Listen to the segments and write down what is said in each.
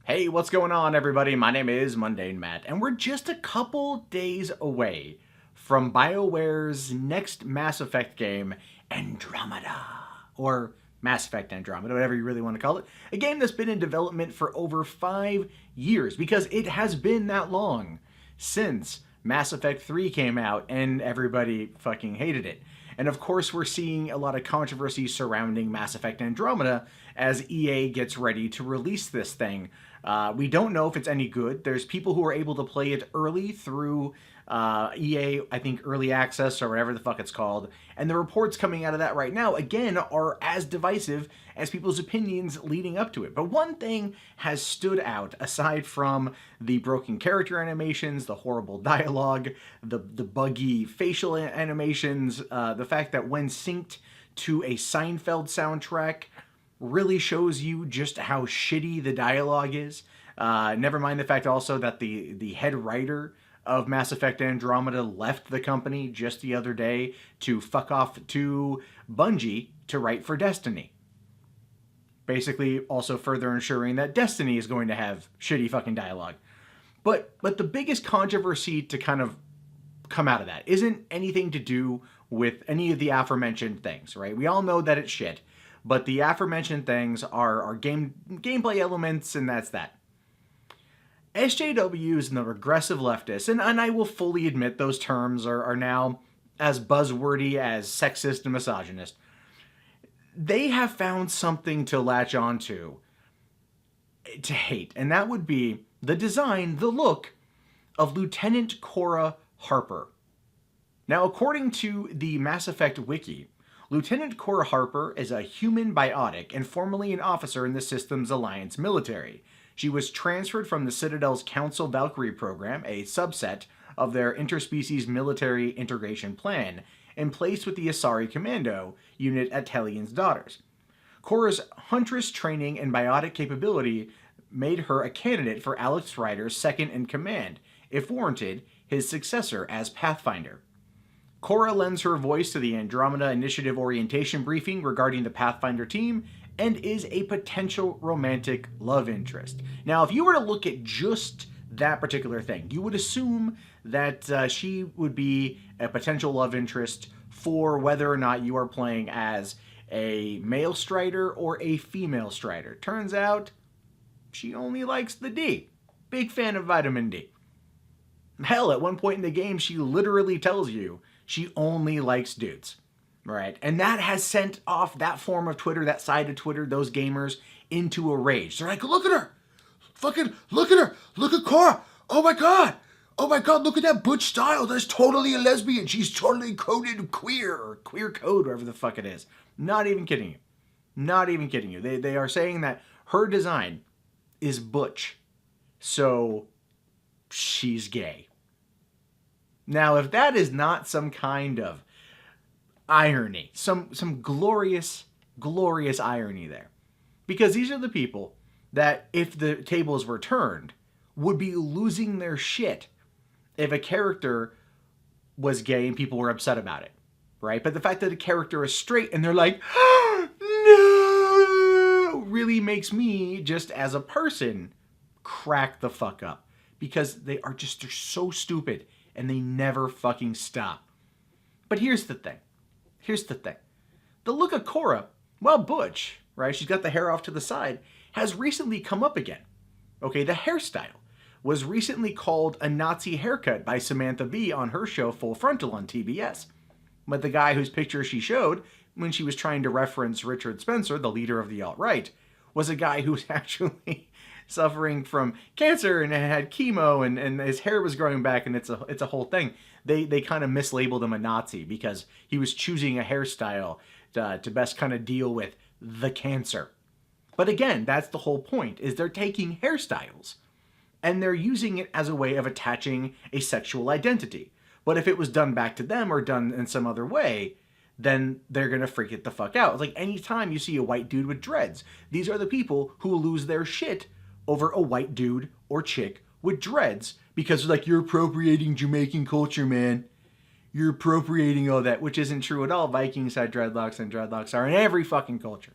Hey, what's going on, everybody? My name is Mundane Matt, and we're just a couple days away from BioWare's next Mass Effect game, Andromeda. Or Mass Effect Andromeda, whatever you really want to call it. A game that's been in development for over 5 years, because it has been that long since Mass Effect 3 came out and everybody fucking hated it. And of course, we're seeing a lot of controversy surrounding Mass Effect Andromeda as EA gets ready to release this thing. We don't know if it's any good. There's people who are able to play it early through EA, I think, early access or whatever the fuck it's called. And the reports coming out of that right now, again, are as divisive as people's opinions leading up to it. But one thing has stood out, aside from the broken character animations, the horrible dialogue, the buggy facial animations, the fact that when synced to a Seinfeld soundtrack, really shows you just how shitty the dialogue is. Never mind the fact also that the head writer of Mass Effect Andromeda left the company just the other day to fuck off to Bungie to write for Destiny. Basically also further ensuring that Destiny is going to have shitty fucking dialogue. But the biggest controversy to kind of come out of that isn't anything to do with any of the aforementioned things, right? We all know that it's shit. But the aforementioned things are gameplay elements, and that's that. SJWs and the regressive leftists, and I will fully admit those terms are now as buzzwordy as sexist and misogynist, they have found something to latch onto to hate, and that would be the design, the look of Lieutenant Cora Harper. Now, according to the Mass Effect wiki, Lieutenant Cora Harper is a human biotic and formerly an officer in the Systems Alliance military. She was transferred from the Citadel's Council Valkyrie program, a subset of their interspecies military integration plan, and placed with the Asari Commando unit at Tellion's Daughters. Cora's huntress training and biotic capability made her a candidate for Alex Rider's second-in-command, if warranted, his successor as Pathfinder. Cora lends her voice to the Andromeda Initiative orientation briefing regarding the Pathfinder team and is a potential romantic love interest. Now, if you were to look at just that particular thing, you would assume that she would be a potential love interest for whether or not you are playing as a male Strider or a female Strider. Turns out, she only likes the D. Big fan of vitamin D. Hell, at one point in the game, she literally tells you she only likes dudes, right? And that has sent off that form of Twitter, that side of Twitter, those gamers, into a rage. They're like, look at her! Fucking look at her! Look at Cora! Oh my god! Oh my god, look at that butch style! That's totally a lesbian! She's totally coded queer, or queer code, whatever the fuck it is. Not even kidding you. Not even kidding you. They are saying that her design is butch, so she's gay. Now, if that is not some kind of irony, some glorious, glorious irony there, because these are the people that, if the tables were turned, would be losing their shit if a character was gay and people were upset about it, right? But the fact that a character is straight and they're like, no, really makes me, just as a person, crack the fuck up. Because they're so stupid. And they never fucking stop. But here's the thing. The look of Cora, well, butch, right? She's got the hair off to the side, has recently come up again. Okay, the hairstyle was recently called a Nazi haircut by Samantha Bee on her show Full Frontal on TBS. But the guy whose picture she showed when she was trying to reference Richard Spencer, the leader of the alt-right, was a guy who was actually suffering from cancer and had chemo and his hair was growing back, and it's a whole thing. They kind of mislabeled him a Nazi because he was choosing a hairstyle to best kind of deal with the cancer. But again, that's the whole point, is they're taking hairstyles and they're using it as a way of attaching a sexual identity. But if it was done back to them or done in some other way, then they're going to freak it the fuck out. It's like anytime you see a white dude with dreads, these are the people who lose their shit over a white dude or chick with dreads because they're like, you're appropriating Jamaican culture, man. You're appropriating all that, which isn't true at all. Vikings had dreadlocks, and dreadlocks are in every fucking culture.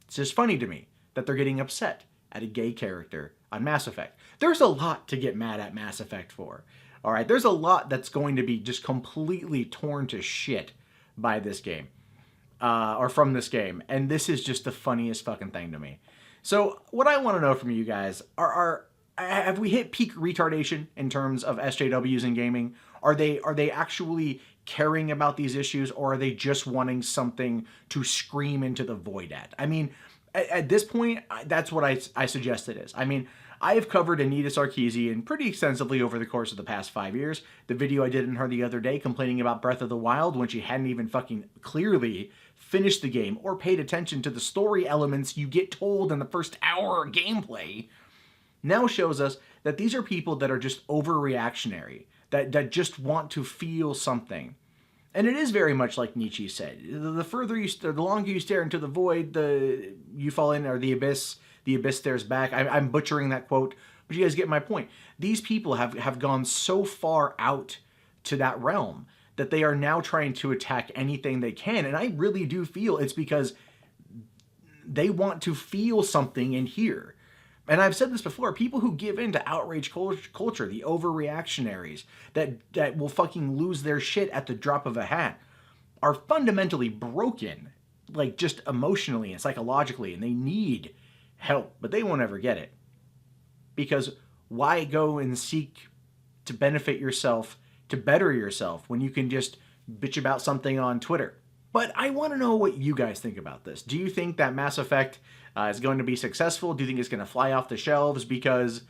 It's just funny to me that they're getting upset at a gay character on Mass Effect. There's a lot to get mad at Mass Effect for. All right, there's a lot that's going to be just completely torn to shit by this game, or from this game, and this is just the funniest fucking thing to me. So what I want to know from you guys have we hit peak retardation in terms of SJWs in gaming? Are they actually caring about these issues, or are they just wanting something to scream into the void at? I mean, at this point, that's what I suggest it is. I mean, I have covered Anita Sarkeesian pretty extensively over the course of the past 5 years. The video I did on her the other day complaining about Breath of the Wild when she hadn't even fucking clearly finished the game or paid attention to the story elements you get told in the first hour of gameplay, now shows us that these are people that are just overreactionary, that just want to feel something. And it is very much like Nietzsche said. The longer you stare into the void, you fall in, or the abyss stares back. I'm butchering that quote, but you guys get my point. These people have gone so far out to that realm that they are now trying to attack anything they can. And I really do feel it's because they want to feel something in here. And I've said this before, people who give in to outrage culture, the overreactionaries that will fucking lose their shit at the drop of a hat, are fundamentally broken, like just emotionally and psychologically, and they need help, but they won't ever get it. Because why go and seek to benefit yourself, to better yourself, when you can just bitch about something on Twitter? But I want to know what you guys think about this. Do you think that Mass Effect is going to be successful? Do you think it's going to fly off the shelves because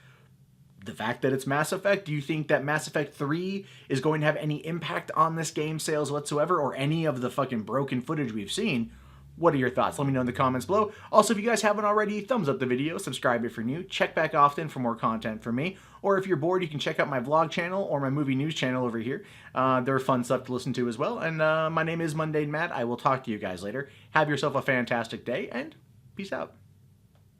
the fact that it's Mass Effect? Do you think that Mass Effect 3 is going to have any impact on this game sales whatsoever, or any of the fucking broken footage we've seen? What are your thoughts? Let me know in the comments below. Also, if you guys haven't already, thumbs up the video, subscribe if you're new, check back often for more content from me, or if you're bored, you can check out my vlog channel or my movie news channel over here. They're fun stuff to listen to as well, and my name is Mundane Matt. I will talk to you guys later. Have yourself a fantastic day, and peace out.